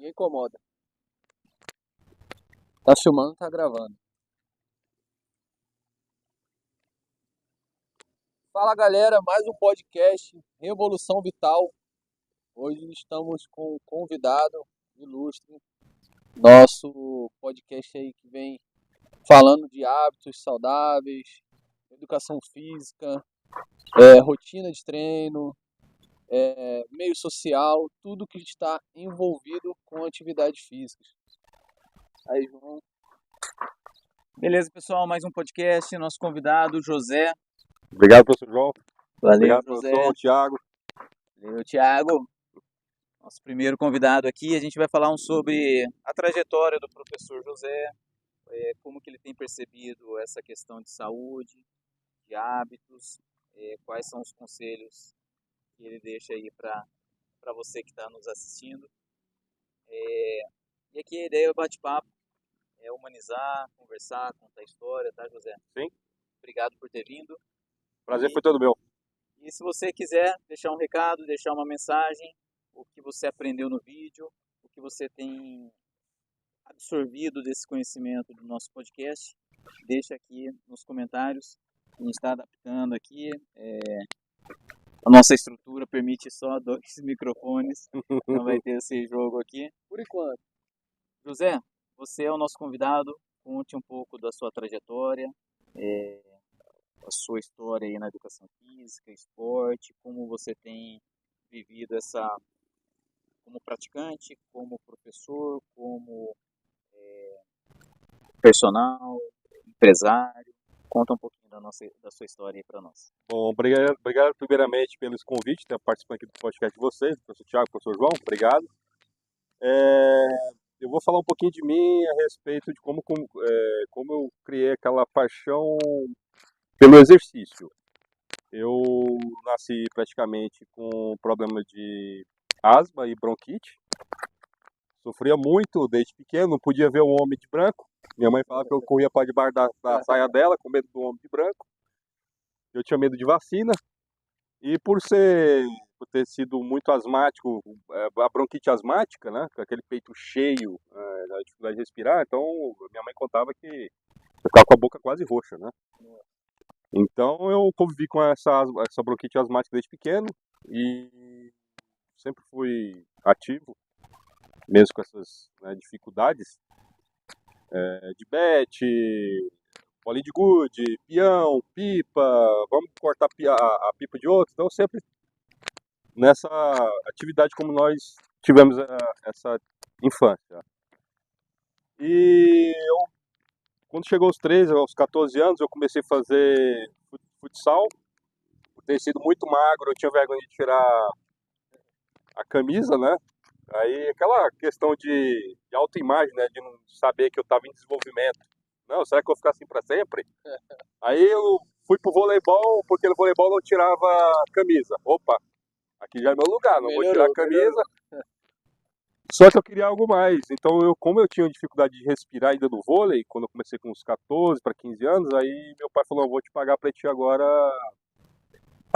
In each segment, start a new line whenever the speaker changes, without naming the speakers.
Ninguém incomoda. Tá filmando, tá gravando. Fala galera, mais um podcast Revolução Vital. Hoje estamos com um convidado ilustre. Nosso podcast aí que vem falando de hábitos saudáveis, educação física, rotina de treino, meio social, tudo que está envolvido com atividades físicas. Aí, João.
Beleza, pessoal, mais um podcast, nosso convidado, José.
Obrigado, professor João.
Valeu,
Obrigado,
José.
professor Thiago.
Valeu, Thiago. Nosso primeiro convidado aqui, a gente vai falar sobre a trajetória do professor José, como que ele tem percebido essa questão de saúde, de hábitos, quais são os conselhos que ele deixa aí para você que está nos assistindo. E aqui a ideia do bate-papo é humanizar, conversar, contar história, tá, José?
Sim.
Obrigado por ter vindo.
Prazer foi todo meu.
E se você quiser deixar um recado, deixar uma mensagem, o que você aprendeu no vídeo, o que você tem absorvido desse conhecimento do nosso podcast, deixa aqui nos comentários. A gente está adaptando aqui. A nossa estrutura permite só 2 microfones, não vai ter esse jogo aqui.
Por enquanto.
José, você é o nosso convidado, conte um pouco da sua trajetória, a sua história aí na educação física, esporte, como você tem vivido essa, como praticante, como professor, como personal, empresário. Conta um pouquinho da sua história aí para nós.
Bom, obrigado primeiramente pelos convites, estar participando aqui do podcast de vocês, professor Thiago, professor João, obrigado. Eu vou falar um pouquinho de mim a respeito de como eu criei aquela paixão pelo exercício. Eu nasci praticamente com problema de asma e bronquite. Sofria muito desde pequeno, não podia ver um homem de branco. Minha mãe falava que eu corria para debaixo da saia dela, com medo do homem de branco. Eu tinha medo de vacina. E por ter sido muito asmático, a bronquite asmática, né, com aquele peito cheio, a dificuldade de respirar, então minha mãe contava que eu ficava com a boca quase roxa, né. Então eu convivi com essa bronquite asmática desde pequeno e sempre fui ativo, mesmo com essas, né, dificuldades, de bete, bolinha de gude, peão, pipa, vamos cortar a pipa de outro, então sempre nessa atividade como nós tivemos essa infância. E quando chegou aos 14 anos, eu comecei a fazer futsal. Por ter sido muito magro, eu tinha vergonha de tirar a camisa, né? Aí aquela questão de autoimagem, né? De não saber que eu estava em desenvolvimento. Não, será que eu vou ficar assim para sempre? Aí eu fui pro voleibol, porque no voleibol eu não tirava a camisa. Opa, aqui já é meu lugar, não vou tirar a camisa. Só que eu queria algo mais. Então, como eu tinha dificuldade de respirar ainda no vôlei, quando eu comecei com uns 14 para 15 anos, aí meu pai falou, vou te pagar para ti agora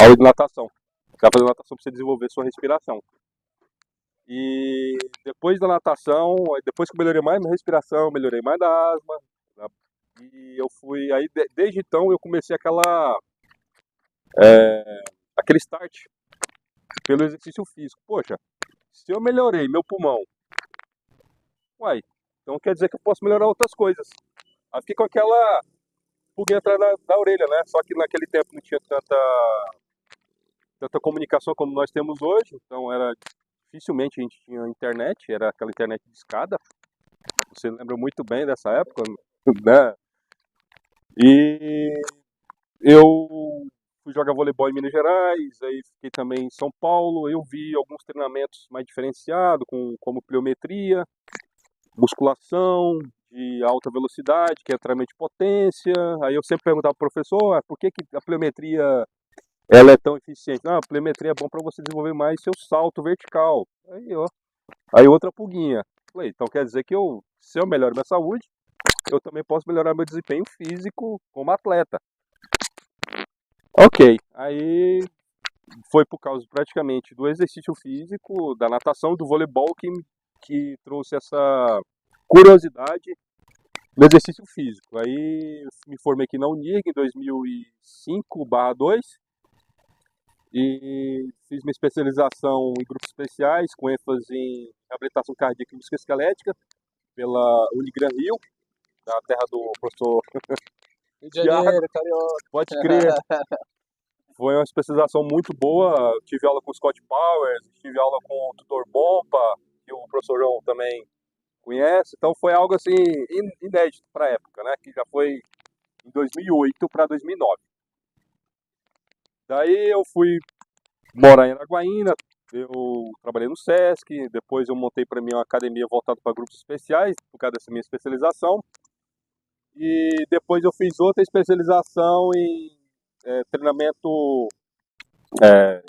aula de natação. Você vai fazer natação para você desenvolver sua respiração. E depois da natação, depois que eu melhorei mais minha respiração, melhorei mais da asma, né? E eu fui, aí desde então eu comecei aquele start pelo exercício físico. Poxa, se eu melhorei meu pulmão, uai, então quer dizer que eu posso melhorar outras coisas. Aí fiquei com aquela pulguinha atrás da orelha, né? Só que naquele tempo não tinha tanta comunicação como nós temos hoje, então dificilmente a gente tinha internet, era aquela internet de escada. Você lembra muito bem dessa época, né? E eu fui jogar voleibol em Minas Gerais, aí fiquei também em São Paulo, eu vi alguns treinamentos mais diferenciados, como pliometria, musculação de alta velocidade, que é treinamento de potência. Aí eu sempre perguntava pro professor, por que a pliometria ela é tão eficiente? Não, a pliometria é bom para você desenvolver mais seu salto vertical. Aí outra pulguinha. Falei, então quer dizer que se eu melhoro minha saúde, eu também posso melhorar meu desempenho físico como atleta. Ok, aí foi por causa praticamente do exercício físico, da natação, do voleibol que que trouxe essa curiosidade no exercício físico. Aí eu me formei aqui na Unig em 2005/2 e fiz minha especialização em grupos especiais, com ênfase em reabilitação cardíaca e musculoesquelética pela Unigran Rio, da terra do professor
Rio de
Thiago.
Janeiro, carioca.
Pode crer. Foi uma especialização muito boa. Eu tive aula com o Scott Powers, tive aula com o Tutor Bompa, que o professor João também conhece. Então foi algo assim inédito para a época, né? Que já foi em 2008 para 2009. Daí eu fui morar em Araguaína, eu trabalhei no SESC, depois eu montei para mim uma academia voltada para grupos especiais, por causa dessa minha especialização. E depois eu fiz outra especialização em treinamento,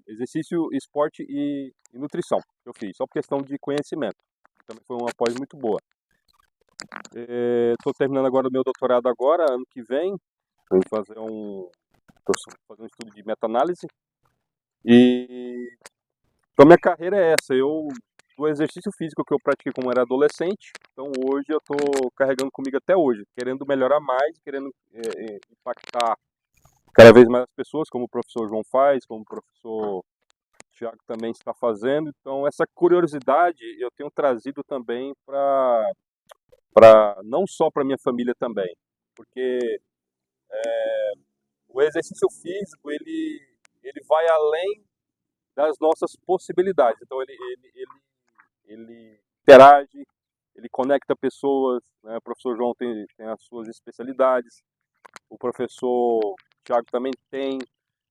exercício, esporte e nutrição. Eu fiz, só por questão de conhecimento. Também foi uma pós muito boa. Estou terminando agora o meu doutorado agora, ano que vem. Vou fazer um estudo de meta-análise. E então minha carreira é essa. Do exercício físico que eu pratiquei quando era adolescente, então hoje eu estou carregando comigo até hoje, querendo melhorar mais, querendo impactar cada vez mais as pessoas, como o professor João faz, como o professor Thiago também está fazendo. Então essa curiosidade eu tenho trazido também para não só para minha família também, porque o exercício físico ele vai além das nossas possibilidades. Então ele interage, ele conecta pessoas, né? O professor João tem as suas especialidades, o professor Thiago também tem,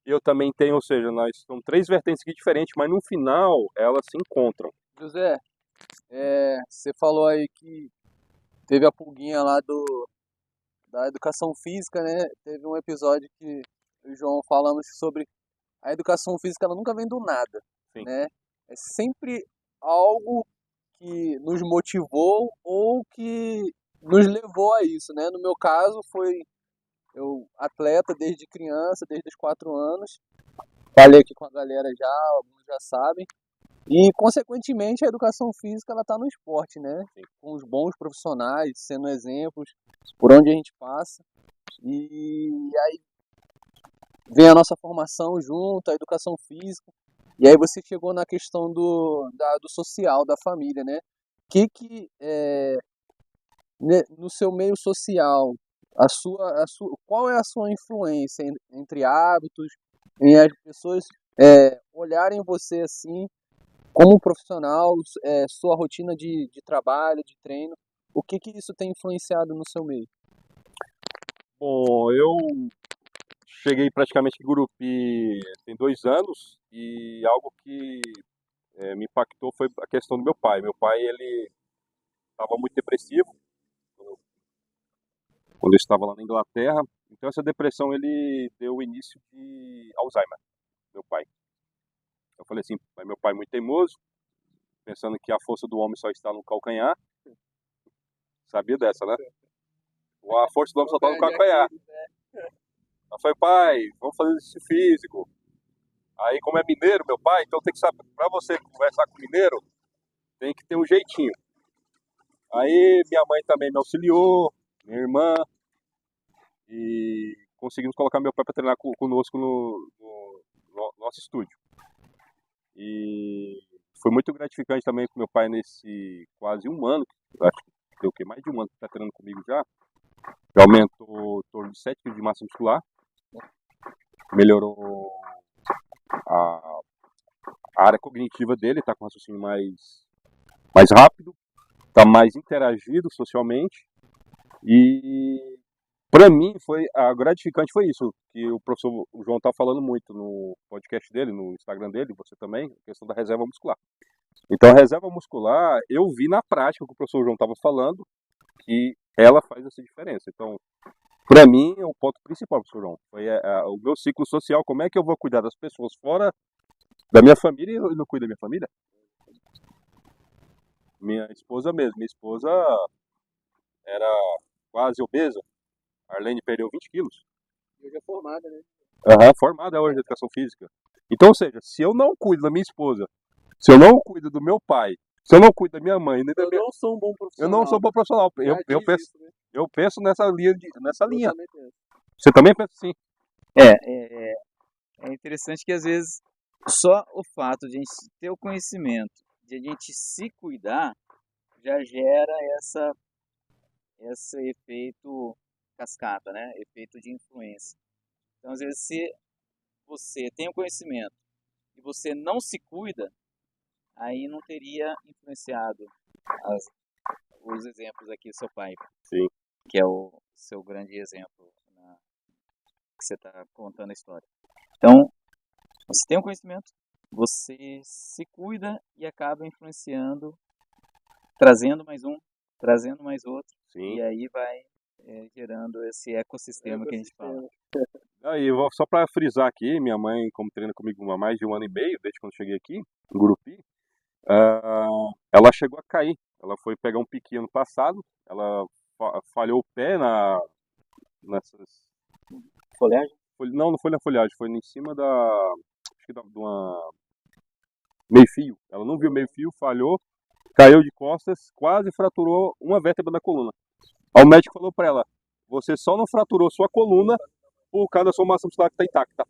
eu também tenho, ou seja, nós são três vertentes aqui diferentes, mas no final elas se encontram.
José, você falou aí que teve a pulguinha lá da educação física, né? Teve um episódio que eu e o João falamos sobre a educação física, ela nunca vem do nada,
Sim.
né? É sempre algo que nos motivou ou que nos levou a isso, né? No meu caso, foi eu atleta desde criança, desde os 4 anos. Falei aqui com a galera já, alguns já sabem. E, consequentemente, a educação física ela está no esporte, né? Com os bons profissionais, sendo exemplos por onde a gente passa. E aí vem a nossa formação junto, a educação física. E aí você chegou na questão do social, da família, né? No seu meio social, qual é a sua influência entre hábitos, em as pessoas olharem você assim como um profissional, sua rotina de trabalho, de treino, o que isso tem influenciado no seu meio?
Bom, eu cheguei praticamente em Gurupi tem 2 anos e algo que me impactou foi a questão do meu pai. Meu pai, ele estava muito depressivo quando eu estava lá na Inglaterra. Então essa depressão ele deu início de Alzheimer, meu pai. Eu falei assim, meu pai é muito teimoso, pensando que a força do homem só está no calcanhar. Sabia dessa, né? A força do homem só está no calcanhar. Eu falei, pai, vamos fazer exercício físico. Aí, como é mineiro, meu pai, então tem que saber, para você conversar com mineiro, tem que ter um jeitinho. Aí minha mãe também me auxiliou, minha irmã, e conseguimos colocar meu pai para treinar conosco no nosso estúdio. E foi muito gratificante também com meu pai nesse quase 1 ano, acho que deu o quê? Mais de 1 ano que está treinando comigo já. Já aumentou em torno de 7 quilos de massa muscular, melhorou a área cognitiva dele, está com um raciocínio mais rápido, está mais interagido socialmente. E para mim gratificante foi isso, que o professor João está falando muito no podcast dele, no Instagram dele, você também, a questão da reserva muscular. Então a reserva muscular, eu vi na prática o que o professor João estava falando, que ela faz essa diferença. Então, para mim, o ponto principal, professor João, foi o meu ciclo social, como é que eu vou cuidar das pessoas fora da minha família e eu não cuido da minha família? Minha esposa mesmo, minha esposa era quase obesa, a Arlene perdeu 20 quilos.
Hoje é formada, né?
Formada hoje em educação física. Então, ou seja, se eu não cuido da minha esposa, se eu não cuido do meu pai, Se eu não cuido da minha mãe, nem da
Eu
minha...
não sou um bom
eu
profissional.
não sou bom profissional.
Já
Eu
diz
penso,
isso, né?
eu penso nessa linha.
Eu também penso.
Você também pensa assim?
É interessante que às vezes só o fato de a gente ter o conhecimento, de a gente se cuidar, já gera esse efeito cascata, né? Efeito de influência. Então, às vezes, se você tem o conhecimento e você não se cuida, aí não teria influenciado as- os exemplos aqui do seu pai,
Sim.
que é o seu grande exemplo que você está contando a história. Então, você tem o conhecimento, você se cuida e acaba influenciando, trazendo mais um, trazendo mais outro,
Sim.
e aí vai gerando esse ecossistema que a gente fala.
Aí, só para frisar aqui, minha mãe, como treina comigo há mais de 1 ano e meio, desde quando eu cheguei aqui, em Gurupi, ela chegou a cair. Ela foi pegar um piqui ano passado, ela falhou o pé nessas...
Folhagem?
Não foi na folhagem, foi em cima acho que de uma meio-fio. Ela não viu meio-fio, falhou, caiu de costas, quase fraturou uma vértebra da coluna. Aí o médico falou para ela: você só não fraturou sua coluna por causa da sua massa muscular que está intacta.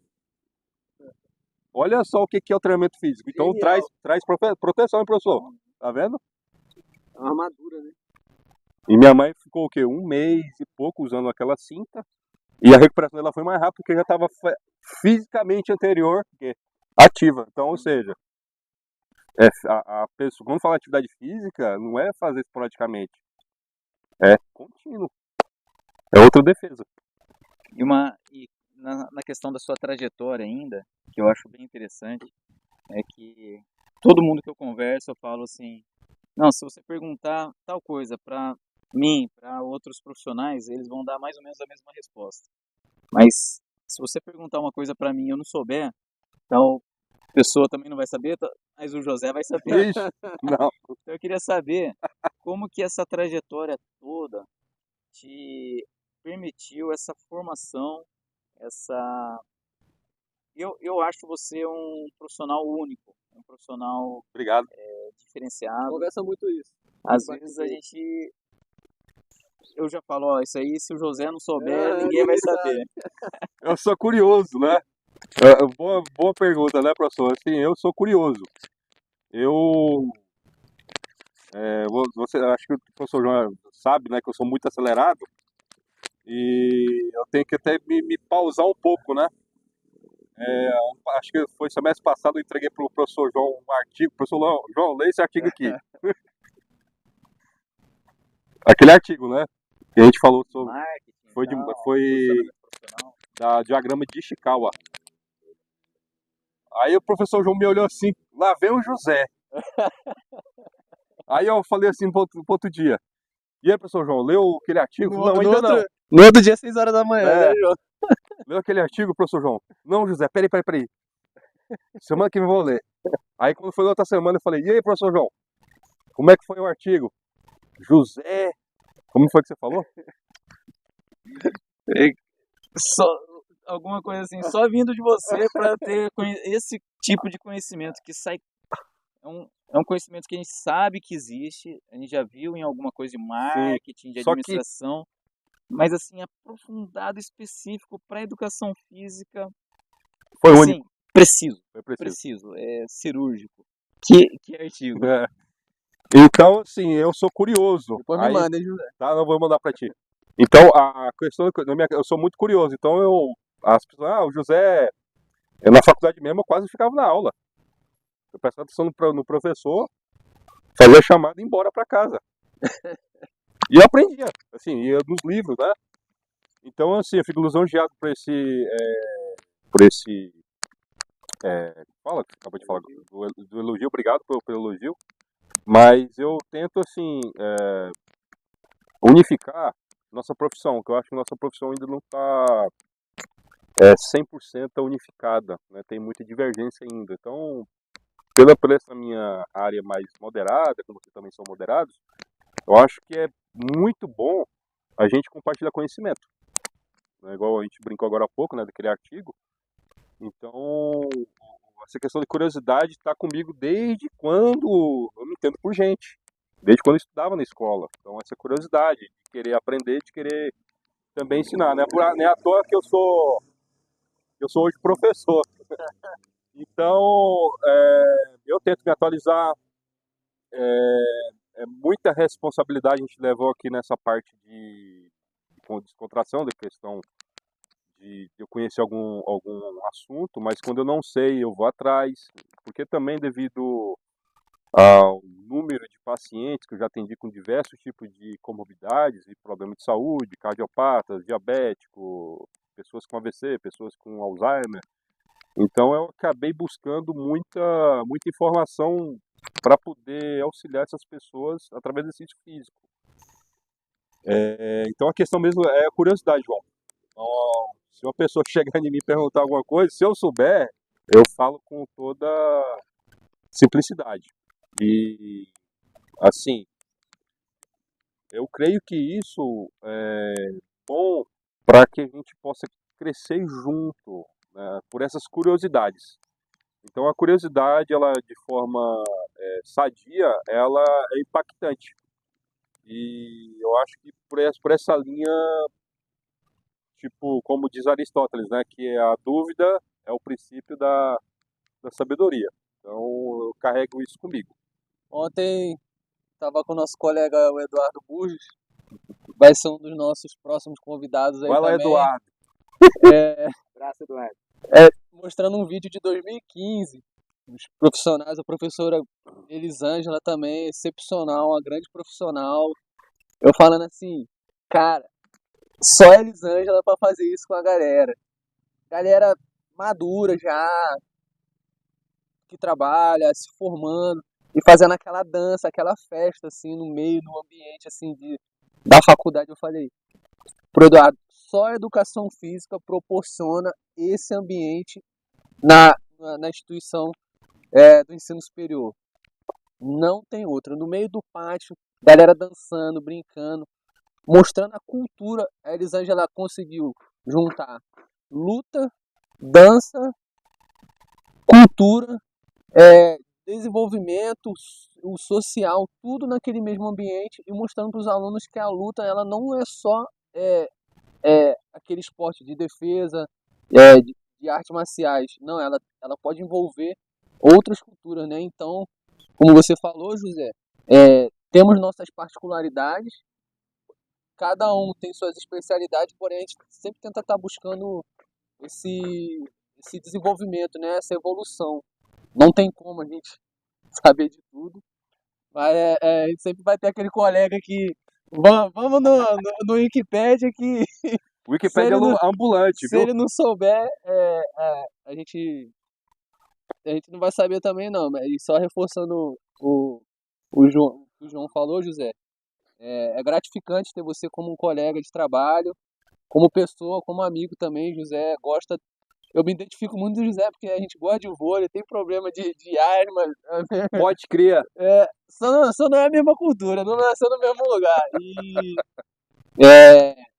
Olha só o que é o treinamento físico. Então traz proteção, hein, professor? Tá vendo?
É uma armadura, né?
E minha mãe ficou o quê? 1 mês e pouco usando aquela cinta. E a recuperação dela foi mais rápida porque já estava fisicamente anterior, ativa. Então, ou seja, a pessoa, quando fala atividade física, não é fazer esporadicamente. É contínuo. É outra defesa.
E na questão da sua trajetória ainda, que eu acho bem interessante, é que todo mundo que eu converso, eu falo assim, não, se você perguntar tal coisa para mim, para outros profissionais, eles vão dar mais ou menos a mesma resposta. Mas se você perguntar uma coisa para mim e eu não souber, tal pessoa também não vai saber, mas o José vai saber.
Ixi, não.
Então eu queria saber como que essa trajetória toda te permitiu essa formação, essa... Eu acho você um profissional único, um profissional
Obrigado.
diferenciado.
Conversa muito isso.
Às vezes a gente... Eu já falo, ó, isso aí, se o José não souber, ninguém vai saber.
Eu sou curioso, né? Boa pergunta, né, professor? Assim, eu sou curioso. Você, acho que o professor João sabe, né, que eu sou muito acelerado e eu tenho que até me pausar um pouco, né? Acho que foi semestre passado, eu entreguei para o professor João um artigo. Professor João, lê esse artigo aqui. Aquele artigo, né? Que a gente falou sobre.
Marketing,
Foi
posicionamento profissional.
da diagrama de Ishikawa. Aí o professor João me olhou assim, lá vem o José. Aí eu falei assim pro outro dia: e aí, professor João, leu aquele artigo? Não, ainda não.
No outro dia, 6 horas da manhã,
É.
né, João?
Leu aquele artigo, professor João? Não, José, peraí. Semana que vem eu vou ler. Aí quando foi na outra semana eu falei: e aí, professor João, como é que foi o artigo? José, como foi que você falou?
Só, alguma coisa assim, só vindo de você para ter esse tipo de conhecimento que sai. É um conhecimento que a gente sabe que existe, a gente já viu em alguma coisa de marketing, de
Só que
administração, mas assim, aprofundado, específico para educação física,
foi
assim,
único.
preciso,
Foi preciso.
é cirúrgico. Que artigo?
É. Então, assim, eu sou curioso.
Depois me manda, hein, José?
Tá, não vou mandar pra ti. Então, a questão, eu sou muito curioso. Então, as pessoas, o José, na faculdade mesmo, eu quase ficava na aula. Eu prestava atenção no professor, fazia a chamada e ia embora pra casa. E eu aprendia, assim, ia nos livros, né? Então, assim, eu fico lisonjeado por esse, acabou de falar, do elogio, obrigado pelo elogio. Mas eu tento, assim, unificar nossa profissão, que eu acho que nossa profissão ainda não está 100% unificada, né? Tem muita divergência ainda. Então, por essa minha área mais moderada, como vocês também são moderados, eu acho que é muito bom a gente compartilhar conhecimento. Né? Igual a gente brincou agora há pouco, né, daquele artigo. Então, essa questão de curiosidade está comigo desde quando eu me entendo por gente, desde quando eu estudava na escola. Então, essa curiosidade de querer aprender, de querer também ensinar, né? Não é à toa que eu sou hoje professor. Então, eu tento me atualizar, muita responsabilidade a gente levou aqui nessa parte de descontração, da questão de eu conhecer algum assunto, mas quando eu não sei, eu vou atrás, porque também devido ao número de pacientes que eu já atendi com diversos tipos de comorbidades e problemas de saúde, cardiopatas, diabético, pessoas com AVC, pessoas com Alzheimer. Então eu acabei buscando muita informação para poder auxiliar essas pessoas através do exercício físico. Então a questão mesmo é a curiosidade, João. Então, se uma pessoa chegar em mim e perguntar alguma coisa, se eu souber, eu falo com toda simplicidade. E, assim, eu creio que isso é bom para que a gente possa crescer junto, né, por essas curiosidades. Então, a curiosidade, ela de forma sadia, ela é impactante. E eu acho que por essa linha, tipo, como diz Aristóteles, né, que a dúvida é o princípio da sabedoria. Então, eu carrego isso comigo.
Ontem estava com o nosso colega, o Eduardo Burgos, vai ser um dos nossos próximos convidados aí
Vai lá,
também.
Eduardo.
Abraço, Eduardo.
Mostrando um vídeo de 2015. Os profissionais, a professora Elisângela também, excepcional, uma grande profissional. Eu falando assim, cara, só a Elisângela para fazer isso com a galera. Galera madura já, que trabalha, se formando e fazendo aquela dança, aquela festa assim no meio, no ambiente assim da faculdade. Eu falei, pro Eduardo, só a educação física proporciona esse ambiente na instituição do ensino superior. Não tem outra. No meio do pátio, galera dançando, brincando, mostrando a cultura. A Elisângela conseguiu juntar luta, dança, cultura, desenvolvimento, o social, tudo naquele mesmo ambiente e mostrando para os alunos que a luta ela não é só aquele esporte de defesa, de artes marciais. Não, ela pode envolver outras culturas, né? Então, como você falou, José, temos nossas particularidades, cada um tem suas especialidades, porém a gente sempre tenta estar buscando esse desenvolvimento, né? Essa evolução. Não tem como a gente saber de tudo, mas a gente sempre vai ter aquele colega que vamos no Wikipédia que
Wikipédia é ambulante,
se
viu?
ele não souber, a gente não vai saber também não, mas e só reforçando o João falou, José, é gratificante ter você como um colega de trabalho, como pessoa, como amigo também. José gosta, eu me identifico muito do José porque a gente gosta de vôlei, tem problema de asma,
Pode crer.
só não é a mesma cultura, não nasceu no mesmo lugar. E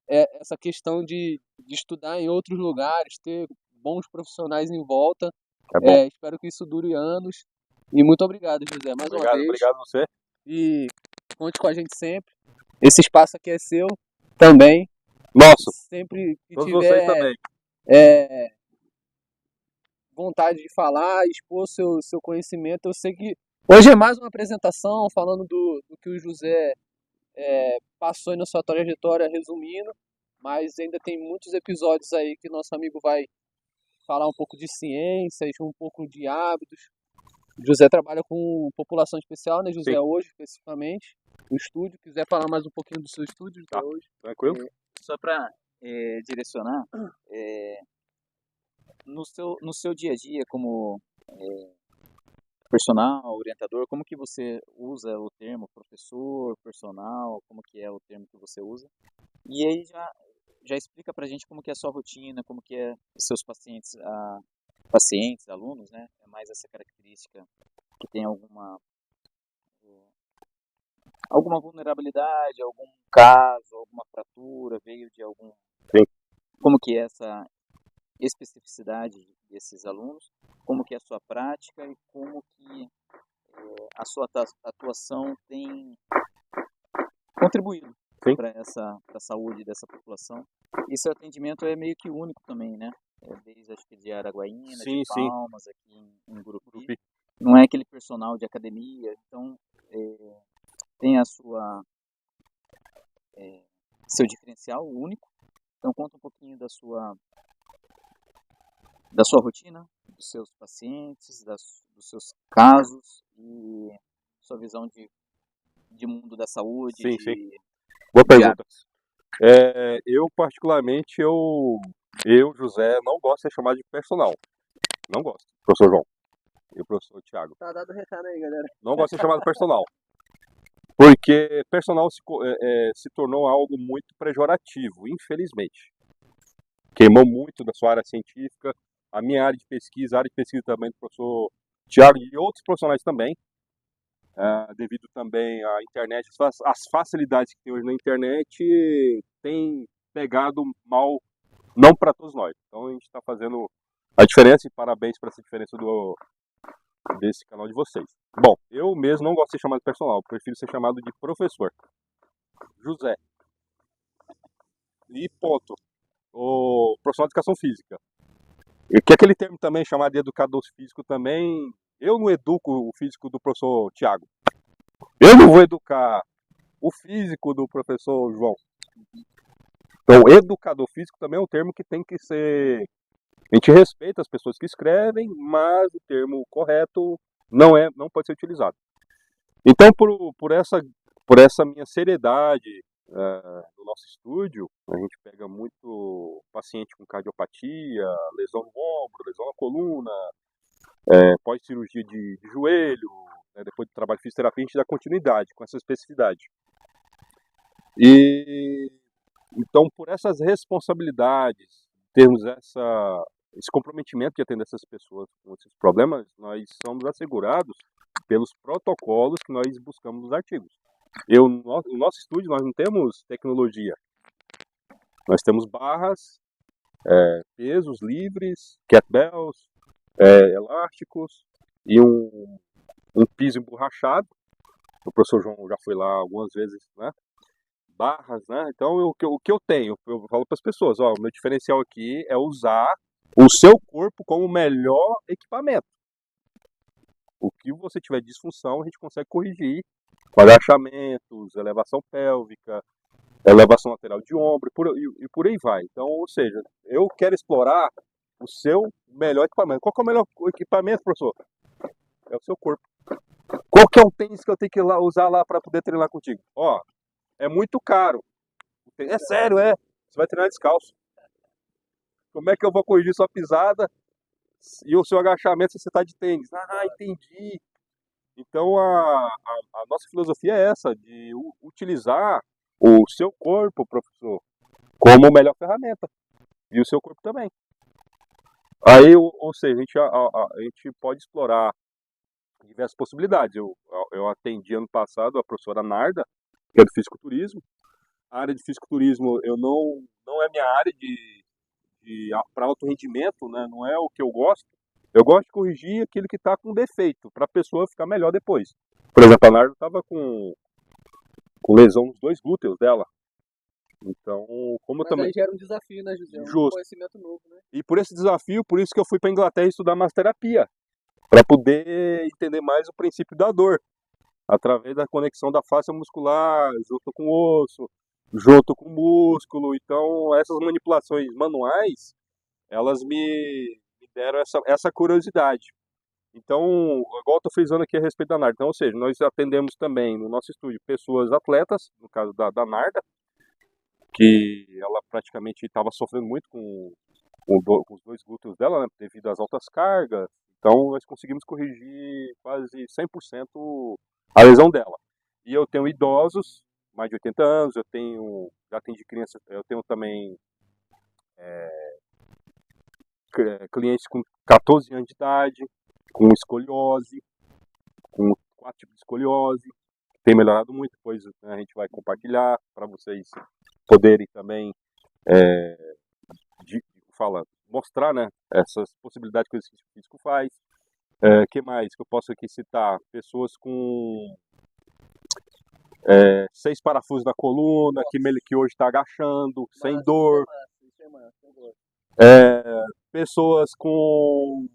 essa questão de estudar em outros lugares, ter bons profissionais em volta,
É bom.
espero que isso dure anos. E muito obrigado, José, mais uma vez.
Obrigado a você.
E conte com a gente sempre. Esse espaço aqui é seu também.
Nossa,
Sempre que
todos vocês
tiver
também.
vontade de falar, expor seu conhecimento, eu sei que hoje é mais uma apresentação falando do que o José passou aí na sua trajetória, resumindo, mas ainda tem muitos episódios aí que nosso amigo vai falar um pouco de ciências, um pouco de hábitos. O José trabalha com população especial, né, José?
Sim.
Hoje, especificamente, o estúdio. Quiser falar mais um pouquinho do seu estúdio, José,
Tá.
hoje?
Tranquilo?
Só para direcionar, no seu dia a dia como personal, orientador, como que você usa o termo professor, personal, como que é o termo que você usa? E aí já explica pra gente como que é a sua rotina, como que é os seus pacientes, alunos, né? É mais essa característica que tem alguma vulnerabilidade, algum caso, alguma fratura, veio de algum...
Sim.
Como que é essa especificidade desses alunos, como que é a sua prática e como que a sua atuação tem contribuído
Sim.
para a saúde dessa população. E seu atendimento é meio que único também, né? Desde acho que de Araguaína,
Sim,
de
sim.
Palmas, aqui em Gurupi.
Gurupi.
Não é aquele personal de academia, então tem a sua seu diferencial único. Então conta um pouquinho da sua rotina, dos seus pacientes, dos seus casos e sua visão de mundo da saúde,
Sim, sim.
de
Boa
de
pergunta. Eu particularmente, José, não gosto de ser chamado de personal. Não gosto. Professor João e o professor Thiago.
Tá dado o recado aí, galera.
Não gosto de ser chamado personal. Porque personal se tornou algo muito pejorativo, infelizmente. Queimou muito da sua área científica, a minha área de pesquisa, a área de pesquisa também do professor Thiago e outros profissionais também, devido também à internet, as facilidades que tem hoje na internet tem pegado mal, não para todos nós. Então a gente está fazendo a diferença e parabéns por essa diferença desse canal de vocês. Bom, eu mesmo não gosto de ser chamado de personal, prefiro ser chamado de professor José. E ponto. O profissional de educação física. E que aquele termo também chamado de educador físico também, eu não educo o físico do professor Thiago. Eu não vou educar o físico do professor João. Então, educador físico também é um termo que tem que ser... A gente respeita as pessoas que escrevem, mas o termo correto não pode ser utilizado. Então, por essa minha seriedade no nosso estúdio, a gente pega muito paciente com cardiopatia, lesão no ombro, lesão na coluna, pós-cirurgia de joelho, depois do trabalho de fisioterapia, a gente dá continuidade com essa especificidade. E então, por essas responsabilidades, termos esse comprometimento de atender essas pessoas com esses problemas, nós somos assegurados pelos protocolos que nós buscamos nos artigos. No nosso estúdio, nós não temos tecnologia. Nós temos barras, pesos livres, kettlebells, elásticos e um piso emborrachado. O professor João já foi lá algumas vezes, né? Barras, né? Então, o que eu tenho, eu falo para as pessoas, o meu diferencial aqui é usar o seu corpo como o melhor equipamento. O que você tiver disfunção, a gente consegue corrigir com agachamentos, elevação pélvica, elevação lateral de ombro e por aí vai. Então, ou seja, eu quero explorar o seu melhor equipamento. Qual que é o melhor equipamento, professor? É o seu corpo. Qual que é o tênis que eu tenho que usar lá para poder treinar contigo? É muito caro. É sério, Você vai treinar descalço. Como é que eu vou corrigir sua pisada e o seu agachamento se você está de tênis? Entendi. Então a nossa filosofia é essa, de utilizar o seu corpo, professor, como a melhor ferramenta. E o seu corpo também. Aí, ou seja, a gente pode explorar diversas possibilidades. Eu atendi ano passado a professora Narda, que é do fisiculturismo. A área de fisiculturismo não é minha área para alto rendimento, né? Não é o que eu gosto. Eu gosto de corrigir aquilo que está com defeito, para a pessoa ficar melhor depois. Por exemplo, a Narda estava com lesão nos 2 glúteos dela. Então, como
Mas
também...
aí gera um desafio, né, José?
Justo.
Um conhecimento novo, né?
E por esse desafio, por isso que eu fui para a Inglaterra estudar massoterapia, para poder entender mais o princípio da dor, através da conexão da face muscular, junto com o osso, junto com o músculo. Então, essas manipulações manuais, elas me deram essa curiosidade. Então, igual eu estou frisando aqui a respeito da Narda. Então, ou seja, nós atendemos também no nosso estúdio pessoas atletas, no caso da Narda, que ela praticamente estava sofrendo muito com os 2 glúteos dela, né, devido às altas cargas. Então, nós conseguimos corrigir quase 100% a lesão dela. E eu tenho idosos, mais de 80 anos, já atendi crianças, eu tenho também clientes com 14 anos de idade, com escoliose, com 4 tipos de escoliose, tem melhorado muito, depois a gente vai compartilhar para vocês poderem também mostrar, né, essas possibilidades que o exercício físico faz. Que mais que eu posso aqui citar? Pessoas com 6 parafusos na coluna, que hoje está agachando, sem dor. Pessoas com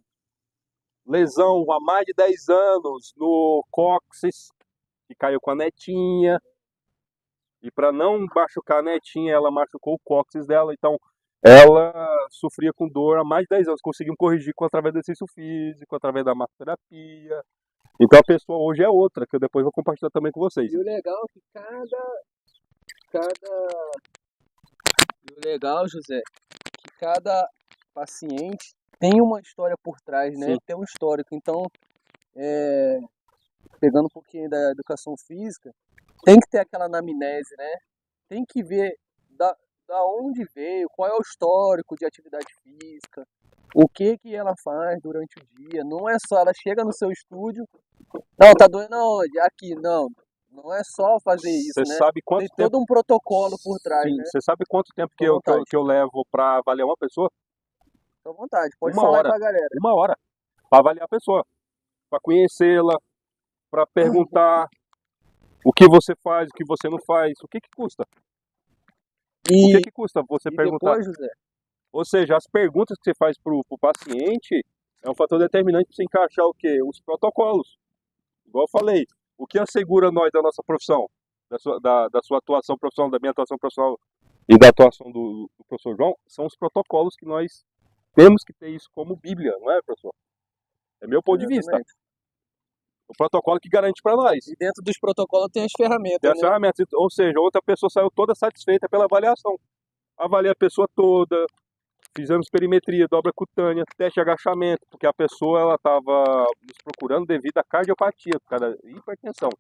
lesão há mais de 10 anos no cóccix, que caiu com a netinha. E para não machucar a netinha, ela machucou o cóccix dela. Então, ela sofria com dor há mais de 10 anos. Conseguimos corrigir através do exercício físico, através da massoterapia. Então, a pessoa hoje é outra, que eu depois vou compartilhar também com vocês.
E o legal é que E o legal, José, que cada paciente tem uma história por trás, né?
Sim.
Tem um histórico. Então, pegando um pouquinho da educação física, tem que ter aquela anamnese, né? Tem que ver da onde veio, qual é o histórico de atividade física, o que ela faz durante o dia. Não é só ela chega no seu estúdio, não, tá doendo aonde? Aqui, não. Não é só fazer isso,
Você
né?
sabe quanto
Tem
tempo...
todo um protocolo por trás,
Sim,
né?
você sabe quanto tempo que
Fica à vontade.
eu levo para avaliar uma pessoa?
Fica à vontade, pode
1
falar aí
hora.
pra galera.
1 hora para avaliar a pessoa, para conhecê-la, para perguntar o que você faz, o que você não faz, o que custa? O que custa você
E
perguntar?
depois, José,
Ou seja, as perguntas que você faz para o paciente é um fator determinante para você encaixar o quê? Os protocolos. Igual eu falei, o que assegura nós da nossa profissão, da sua atuação profissional, da minha atuação profissional e da atuação do professor João, são os protocolos que nós temos que ter isso como Bíblia, não é, professor? É meu ponto de vista.
exatamente.
O protocolo que garante para nós.
E dentro dos protocolos tem as ferramentas,
Tem as
né?
ferramentas, ou seja, outra pessoa saiu toda satisfeita pela avaliação. Avalia a pessoa toda, fizemos perimetria, dobra cutânea, teste de agachamento, porque a pessoa ela estava nos procurando devido à cardiopatia, por causa da hipertensão.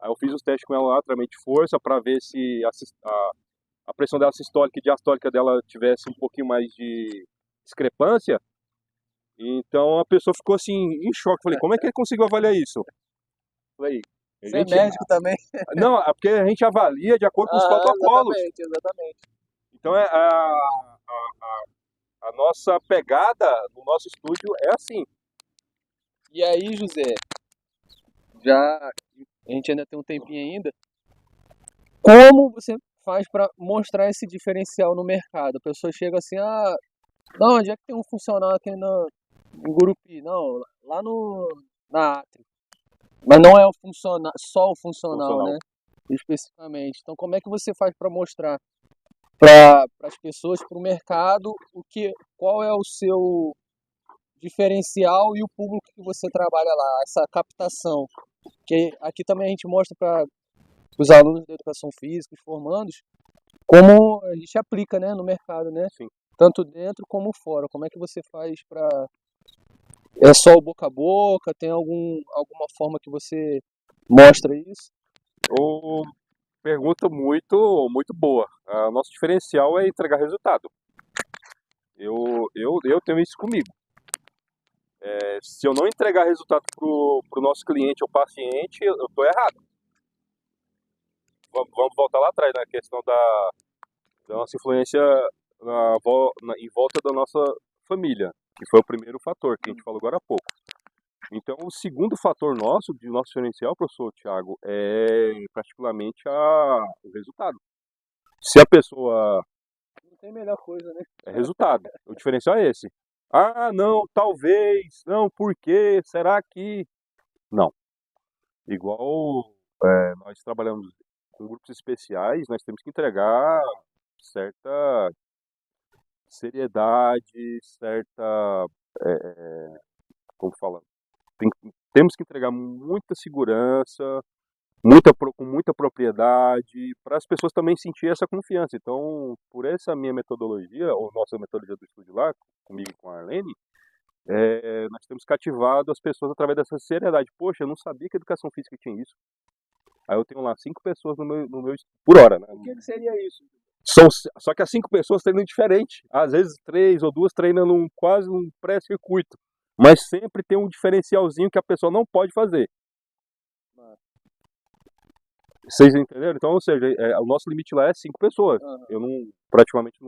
Aí eu fiz os testes com ela lá, treinamento de força, para ver se a pressão dela sistólica e diastólica dela tivesse um pouquinho mais de discrepância. Então a pessoa ficou assim, em choque. Falei, como é que ele conseguiu avaliar isso? Falei,
Você é médico também?
Não, é porque a gente avalia de acordo com os protocolos.
Exatamente.
Então a nossa pegada no nosso estúdio é assim.
E aí, José, já a gente ainda tem um tempinho ainda. Como você faz para mostrar esse diferencial no mercado? A pessoa chega assim, não, onde é que tem um funcional aqui em Gurupi? Não, lá na Atri. Mas não é só o funcional, né? Especificamente. Então, como é que você faz para mostrar para as pessoas, para o mercado, qual é o seu diferencial e o público que você trabalha lá, essa captação? Que aqui também a gente mostra para os alunos da educação física, os formandos, como a gente aplica, né, no mercado, né?
Sim.
Tanto dentro como fora. Como é que você faz para... É só o boca a boca? Tem alguma forma que você mostra isso?
Pergunta muito, muito boa. O nosso diferencial é entregar resultado. Eu tenho isso comigo. Se eu não entregar resultado para o nosso cliente ou paciente, eu estou errado. Vamos voltar lá atrás na questão da nossa influência em volta da nossa família, que foi o primeiro fator que a gente falou agora há pouco. Então, o segundo fator nosso diferencial, professor Thiago, é particularmente o resultado. Se a pessoa...
Não tem melhor coisa, né?
É resultado. O diferencial é esse. Não, talvez, não, por quê, será que... Não. Igual nós trabalhamos com grupos especiais, nós temos que entregar certa seriedade, certa... como fala? Temos que entregar muita segurança, com muita propriedade, para as pessoas também sentir essa confiança. Então, por essa minha metodologia, ou nossa metodologia do estúdio lá, comigo e com a Arlene, nós temos cativado as pessoas através dessa seriedade. Poxa, eu não sabia que a educação física tinha isso. Aí eu tenho lá 5 pessoas no meu por hora, né?
O que seria isso?
Só que as 5 pessoas treinam diferente. Às vezes 3 ou 2 treinam quase um pré-circuito. Mas sempre tem um diferencialzinho que a pessoa não pode fazer. Vocês entenderam? Então, ou seja, o nosso limite lá é 5 pessoas. Eu praticamente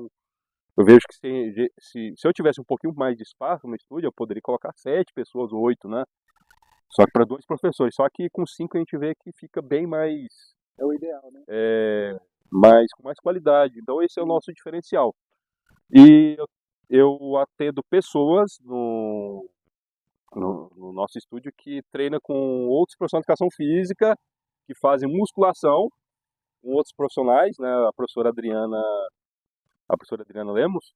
Eu vejo que se eu tivesse um pouquinho mais de espaço no estúdio, eu poderia colocar 7 pessoas ou 8, né? Só que para 2 professores. Só que com 5 a gente vê que fica bem mais,
É o ideal, né?
com mais qualidade. Então esse é o nosso diferencial. E eu atendo pessoas no nosso estúdio que treina com outros profissionais de educação física, que fazem musculação com outros profissionais, né? A professora Adriana Lemos,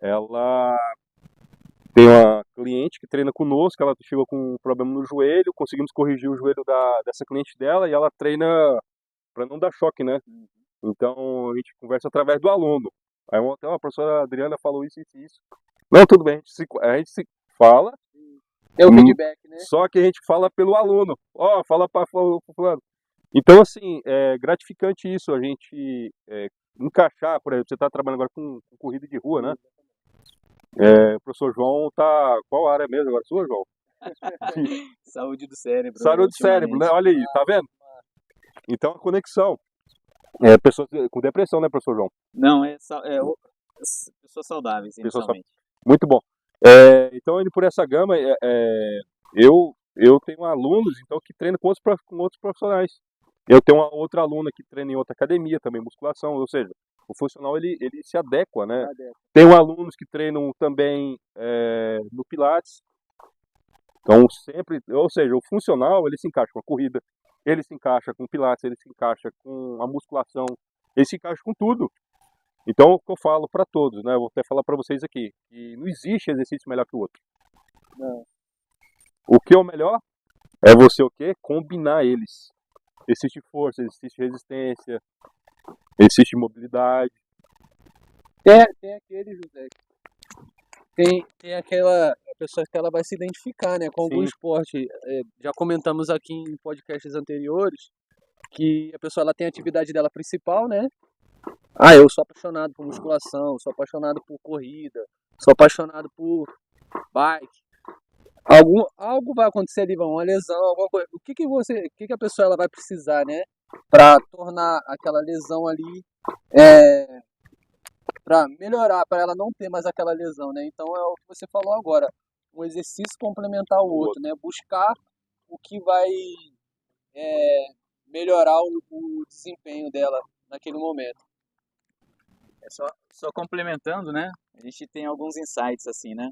ela tem uma cliente que treina conosco, ela chegou com um problema no joelho, conseguimos corrigir o joelho dessa cliente dela e ela treina para não dar choque, né? Então a gente conversa através do aluno. Aí ontem a professora Adriana falou isso e isso. Não, tudo bem, a gente se fala.
É o feedback, né?
Só que a gente fala pelo aluno. Ó, fala para fulano. Então, assim, é gratificante isso, a gente encaixar, por exemplo, você está trabalhando agora com corrida de rua, né? O professor João tá... Qual área mesmo agora sua, João?
Saúde do cérebro.
Saúde do cérebro, né? Olha aí, tá vendo? Então, a conexão. Pessoas com depressão, né, professor João?
Não, pessoas saudáveis, inicialmente.
Muito bom. Então, indo por essa gama, eu tenho alunos então, que treinam com outros profissionais. Eu tenho uma outra aluna que treina em outra academia, também musculação, ou seja, o funcional ele se adequa, né? Tenho alunos que treinam também no Pilates. Então, sempre, ou seja, o funcional ele se encaixa com a corrida, ele se encaixa com o Pilates, ele se encaixa com a musculação, ele se encaixa com tudo. Então, o que eu falo para todos, né? Eu vou até falar para vocês aqui, que não existe exercício melhor que o outro.
Não.
O que é o melhor é você o quê? Combinar eles. Existe força, existe resistência, existe mobilidade.
Tem aquele, José, tem aquela pessoa que ela vai se identificar, né, com algum
Sim.
esporte. Já comentamos aqui em podcasts anteriores que a pessoa ela tem a atividade dela principal, né? Eu sou apaixonado por musculação, sou apaixonado por corrida, sou apaixonado por bike. Algo vai acontecer ali, uma lesão, alguma coisa. O que a pessoa ela vai precisar, né, para tornar aquela lesão ali para melhorar, para ela não ter mais aquela lesão, né? Então é o que você falou agora, um exercício complementar ao outro, né? Buscar o que vai melhorar o desempenho dela naquele momento.
Só complementando, né? A gente tem alguns insights assim, né?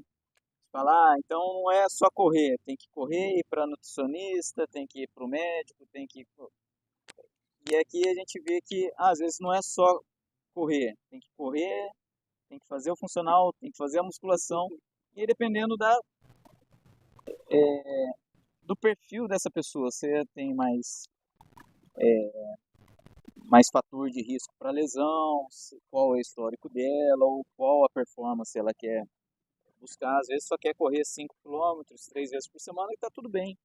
Falar, então não é só correr, tem que correr, ir para nutricionista, tem que ir para o médico, tem que ir... E aqui a gente vê que às vezes não é só correr, tem que fazer o funcional, tem que fazer a musculação, e dependendo do perfil dessa pessoa, você tem mais fator de risco para lesão, qual é o histórico dela, ou qual a performance ela quer buscar. Às vezes só quer correr 5 km 3 vezes por semana e está tudo bem.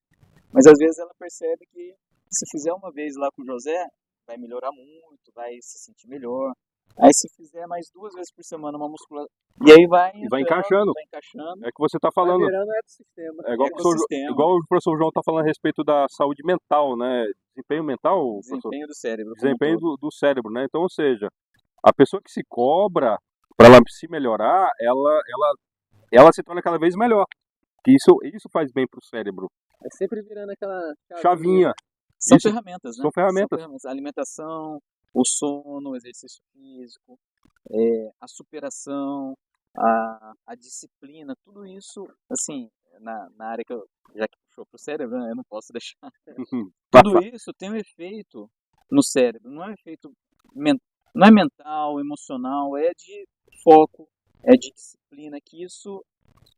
Mas às vezes ela percebe que se fizer uma vez lá com o José, vai melhorar muito, vai se sentir melhor. Aí se fizer mais 2 vezes por semana uma musculação, e aí vai
encaixando.
encaixando.
É que você está falando.
Vai virando ecossistema.
Igual o professor João está falando a respeito da saúde mental, né? Desempenho mental?
Desempenho do cérebro.
Desempenho do cérebro, né? Então, ou seja, a pessoa que se cobra para ela se melhorar, ela se torna cada vez melhor. Isso faz bem para o cérebro.
É sempre virando aquela
chavinha.
São ferramentas, né?
São ferramentas.
A alimentação, o sono, o exercício físico, a superação, a disciplina, tudo isso, assim, na área que já que puxou para o cérebro, né, eu não posso deixar. Tudo isso tem um efeito no cérebro, não é um efeito não é mental, emocional, é de foco, é de disciplina, que isso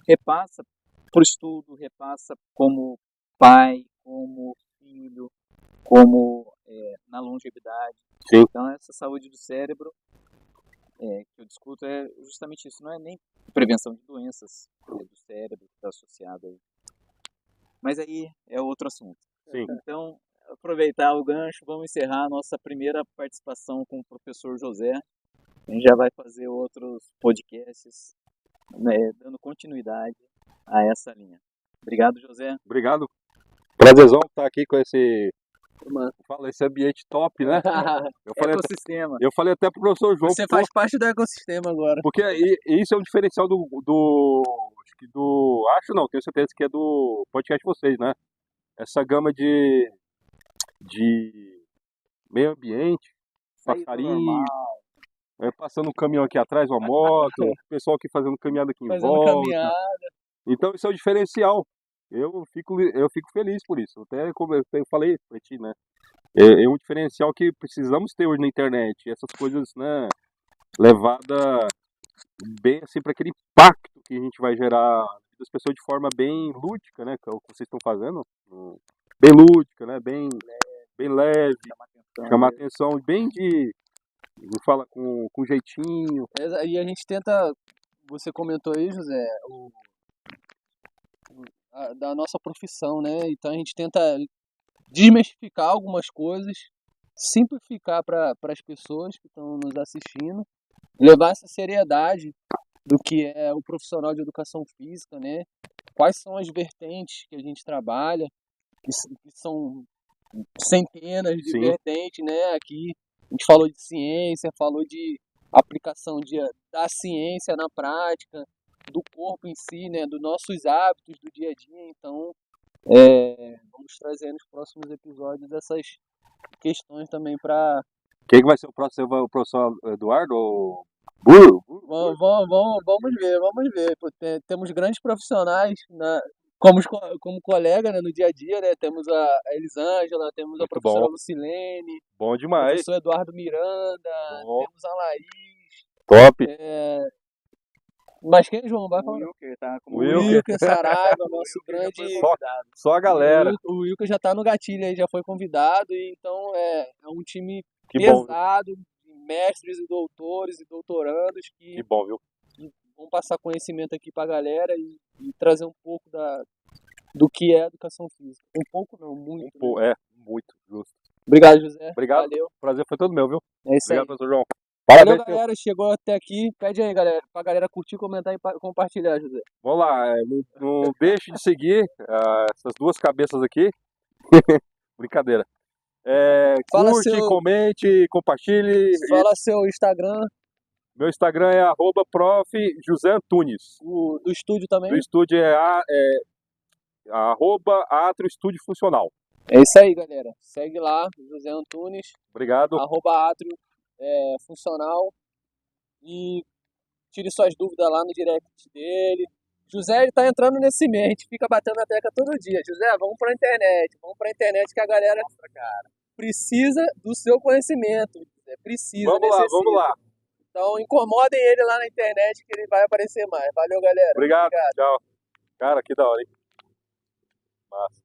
repassa por estudo, repassa como pai, como filho, como na longevidade.
Sim.
Então essa saúde do cérebro que eu discuto é justamente isso, não é nem prevenção de doenças do cérebro que está associado aí. Mas aí é outro assunto.
Sim.
Então, aproveitar o gancho, vamos encerrar a nossa primeira participação com o professor José. A gente já vai fazer outros podcasts, né, dando continuidade a essa linha. Obrigado, José.
Obrigado. Prazerzão estar aqui com esse
Mano.
Fala, esse ambiente top, né?
Ecossistema.
Eu falei até pro professor João,
Você faz parte do ecossistema agora.
porque isso é um diferencial acho não, tenho certeza que é do podcast de vocês, né? Essa gama de meio ambiente, passarinho, passando um caminhão aqui atrás, uma moto, o pessoal aqui fazendo caminhada aqui em
Fazendo
volta.
caminhada.
Então isso é o diferencial. Eu fico feliz por isso. Até como eu falei pra ti, né? É um diferencial que precisamos ter hoje na internet. Essas coisas, né? Levada bem assim para aquele impacto que a gente vai gerar das pessoas de forma bem lúdica, né? Que é o que vocês estão fazendo. Bem lúdica, né? Bem leve, chamar atenção, bem fala com jeitinho.
E a gente tenta, você comentou aí, José, da nossa profissão, né? Então a gente tenta desmistificar algumas coisas, simplificar para as pessoas que estão nos assistindo, levar essa seriedade do que é o profissional de educação física, né? Quais são as vertentes que a gente trabalha, que são centenas de
Sim.
vertentes, né? Aqui a gente falou de ciência, falou de aplicação da ciência na prática, do corpo em si, né? Dos nossos hábitos do dia a dia. Então, vamos trazer nos próximos episódios essas questões também para...
Quem que vai ser o próximo? O professor Eduardo ou Burro?
Vamos ver. Pô, temos grandes profissionais como colega, né, no dia a dia, né? Temos a Elisângela, temos a
Muito
professora
bom.
Lucilene,
Bom
o
demais.
professor Eduardo Miranda,
Bom.
temos a Laís.
Top.
Mas quem, João? Vai
O
falar.
Wilker, tá?
O Wilker Saraiva, nosso grande...
Só a galera.
O Wilker já está no gatilho aí, já foi convidado, e então é um time
Que bom.
pesado, de mestres e doutores e doutorandos
Que bom, viu?
que vão passar conhecimento aqui para a galera e trazer um pouco do que é educação física. Um pouco não, muito. Né?
Muito justo.
Obrigado, José.
Obrigado.
Valeu.
O prazer foi todo meu, viu?
É isso
Obrigado,
aí.
professor João.
Valeu,
Parabéns,
galera. Chegou até aqui. Pede aí, galera, pra galera curtir, comentar e compartilhar, José.
Vamos lá. Não deixe de seguir essas duas cabeças aqui. Brincadeira. Curte, comente, compartilhe.
Fala seu Instagram.
Meu Instagram é @prof. José Antunes.
Do estúdio também?
Do estúdio é @atro estúdio funcional.
É isso aí, galera. Segue lá, José Antunes.
Obrigado.
@atro funcional. E tire suas dúvidas lá no direct dele. José, ele tá entrando nesse meio, a gente fica batendo na tecla todo dia. José, vamos pra internet que a galera precisa do seu conhecimento. Precisa,
Vamos lá.
Então incomodem ele lá na internet que ele vai aparecer mais. Valeu, galera.
Obrigado. Tchau. Cara, que da hora, hein? Massa.